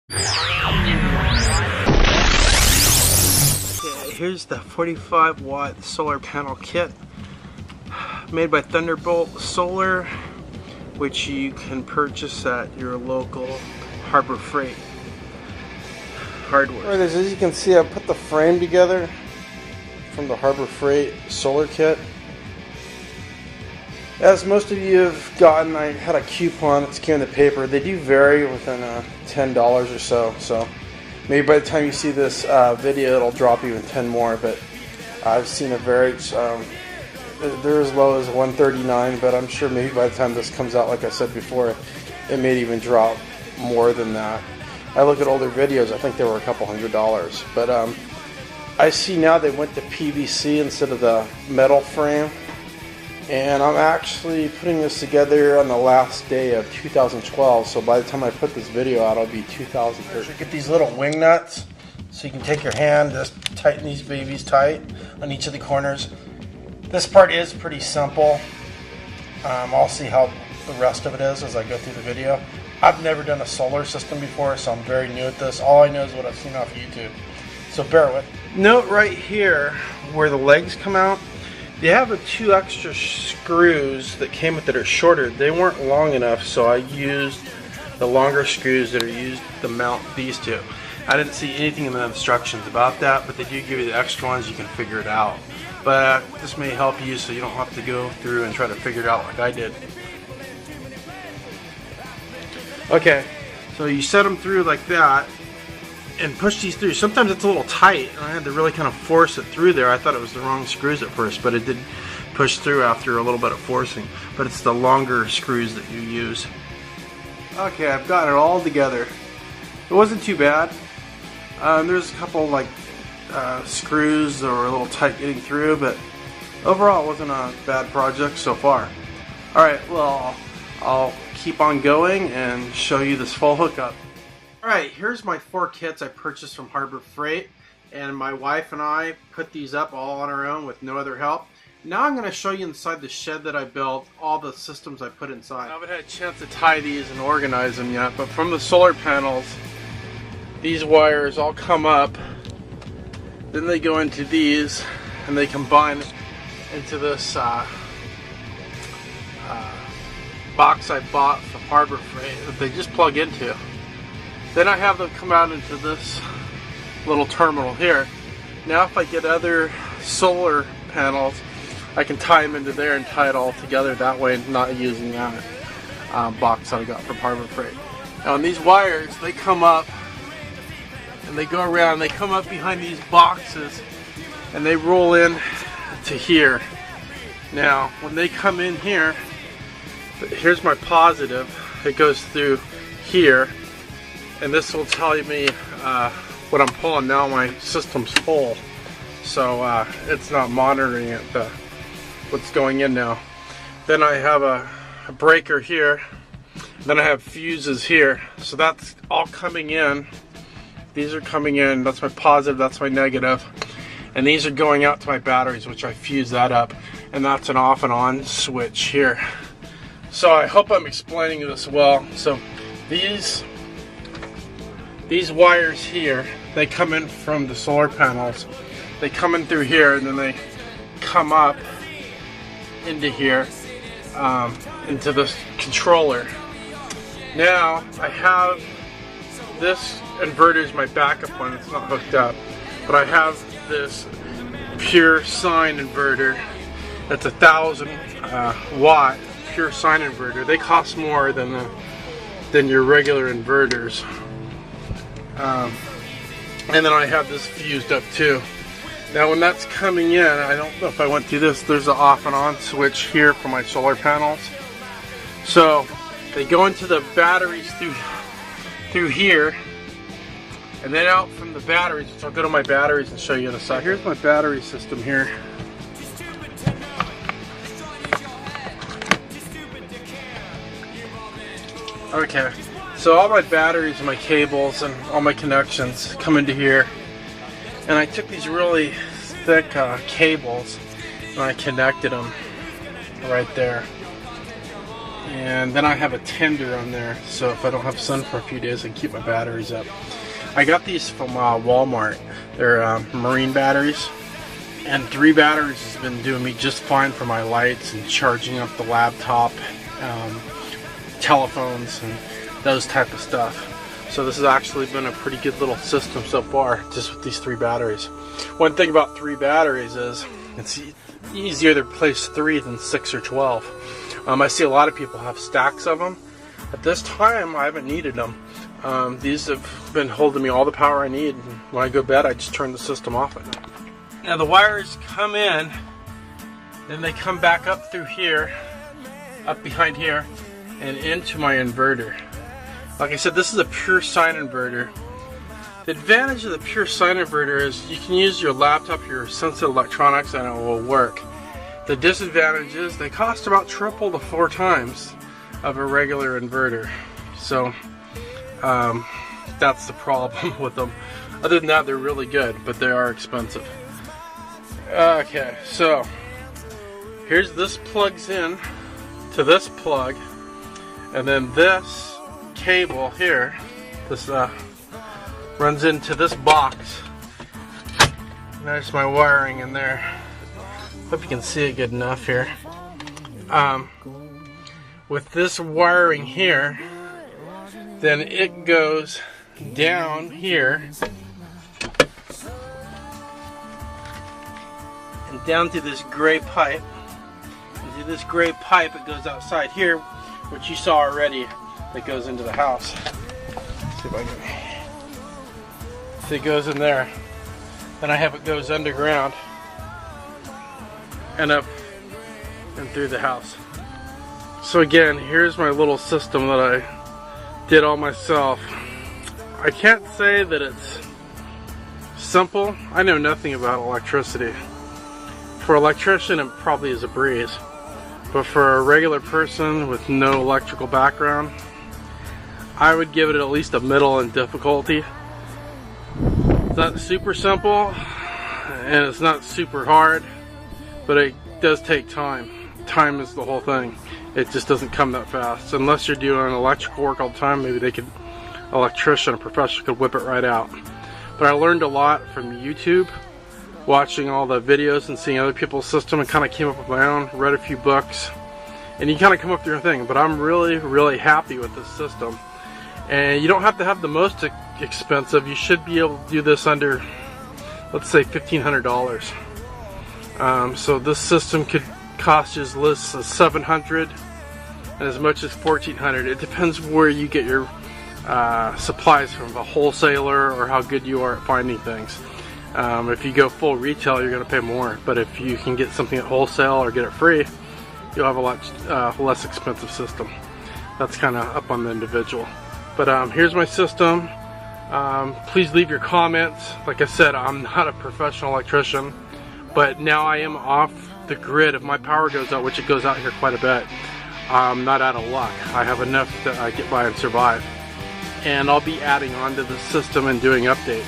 Here's the 45-watt solar panel kit made by Thunderbolt Solar, which you can purchase at your local Harbor Freight hardware. Alright, as you can see, I put the frame together from the Harbor Freight solar kit. As most of you have gotten, I had a coupon that's came in the paper. They do vary within $10 or so. So maybe by the time you see this video, it'll drop even 10 more. But I've seen it vary. They're as low as $139, but I'm sure maybe by the time this comes out, like I said before, it may even drop more than that. I look at older videos, I think they were a couple $100. But I see now they went to PVC instead of the metal frame. And I'm actually putting this together on the last day of 2012, so by the time I put this video out, it'll be 2013. Get these little wing nuts, so you can take your hand, just tighten these babies tight on each of the corners. This part is pretty simple. I'll see how the rest of it is as I go through the video. I've never done a solar system before, so I'm very new at this. All I know is what I've seen off YouTube, so bear with me. Note right here where the legs come out, they have two extra screws that came with it are shorter. They weren't long enough, so I used the longer screws that are used to mount these two. I didn't see anything in the instructions about that, but they do give you the extra ones. You can figure it out. But this may help you so you don't have to go through and try to figure it out like I did. Okay, so you set them through like that and push these through. Sometimes it's a little tight and I had to really kind of force it through there. I thought it was the wrong screws at first, but it did push through after a little bit of forcing. But it's the longer screws that you use. Okay, I've got it all together. It wasn't too bad. There's a couple like screws that were a little tight getting through, but overall it wasn't a bad project so far. Alright, well, I'll keep on going and show you this full hookup. Alright, here's my 4 kits I purchased from Harbor Freight, and my wife and I put these up all on our own with no other help. Now I'm going to show you inside the shed that I built, all the systems I put inside. I haven't had a chance to tie these and organize them yet, but from the solar panels, these wires all come up, then they go into these, and they combine into this box I bought from Harbor Freight that they just plug into. Then I have them come out into this little terminal here. Now if I get other solar panels, I can tie them into there and tie it all together that way, not using that box that I got from Harbor Freight. Now on these wires, they come up and they go around, they come up behind these boxes and they roll in to here. Now when they come in here, here's my positive, it goes through here. And this will tell me what I'm pulling. Now my system's full, so it's not monitoring it, what's going in now. Then I have a breaker here, then I have fuses here, so that's all coming in. These are coming in, that's my positive, that's my negative, and these are going out to my batteries, which I fuse that up, and that's an off and on switch here. So I hope I'm explaining this well. So these wires here, they come in from the solar panels. They come in through here and then they come up into here, into this controller. Now I have this inverter is my backup one, it's not hooked up, but I have this pure sine inverter. That's 1,000 watt pure sine inverter. They cost more than your regular inverters. And then I have this fused up too. Now when that's coming in, I don't know if I went through this, there's an off and on switch here for my solar panels. So they go into the batteries through here, and then out from the batteries, which I'll go to my batteries and show you in a second. Here's my battery system here. Okay. So all my batteries and my cables and all my connections come into here, and I took these really thick cables and I connected them right there. and then I have a tender on there, so if I don't have sun for a few days I can keep my batteries up. I got these from Walmart. They're marine batteries, and 3 batteries has been doing me just fine for my lights and charging up the laptop, telephones, and those type of stuff. So this has actually been a pretty good little system so far, just with these 3 batteries. One thing about 3 batteries is it's easier to replace 3 than 6 or 12. I see a lot of people have stacks of them. At this time, I haven't needed them. These have been holding me all the power I need. When I go to bed, I just turn the system off at night. Now the wires come in, then they come back up through here, up behind here, and into my inverter. Like I said, this is a pure sine inverter. The advantage of the pure sine inverter is you can use your laptop, your sensitive electronics, and it will work. The disadvantage is they cost about triple to 4 times of a regular inverter. So that's the problem with them. Other than that, they're really good, but they are expensive. Okay, so here's this plugs in to this plug, and then this cable here, this runs into this box. There's my wiring in there. Hope you can see it good enough here. With this wiring here, then it goes down here and down to this gray pipe. And through this gray pipe, it goes outside here, which you saw already. That goes into the house. Let's see if I can. So it goes in there. Then I have it goes underground and up and through the house. So again, here's my little system that I did all myself. I can't say that it's simple. I know nothing about electricity. For an electrician, it probably is a breeze. But for a regular person with no electrical background, I would give it at least a middle in difficulty. It's not super simple, and it's not super hard, but it does take time. Time is the whole thing. It just doesn't come that fast. Unless you're doing electrical work all the time, maybe an electrician, a professional could whip it right out. But I learned a lot from YouTube, watching all the videos and seeing other people's system, and kind of came up with my own, read a few books, and you kind of come up with your thing. But I'm really, really happy with this system. And you don't have to have the most expensive. You should be able to do this under, let's say, $1,500. So this system could cost you as little as $700 and as much as $1,400. It depends where you get your supplies from, a wholesaler or how good you are at finding things. If you go full retail, you're going to pay more. But if you can get something at wholesale or get it free, you'll have a lot less expensive system. That's kind of up on the individual. But here's my system. Please leave your comments. Like I said, I'm not a professional electrician, but now I am off the grid. If my power goes out, which it goes out here quite a bit, I'm not out of luck. I have enough that I get by and survive. And I'll be adding on to the system and doing updates.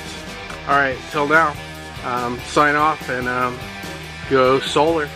Alright, till now, sign off and go solar.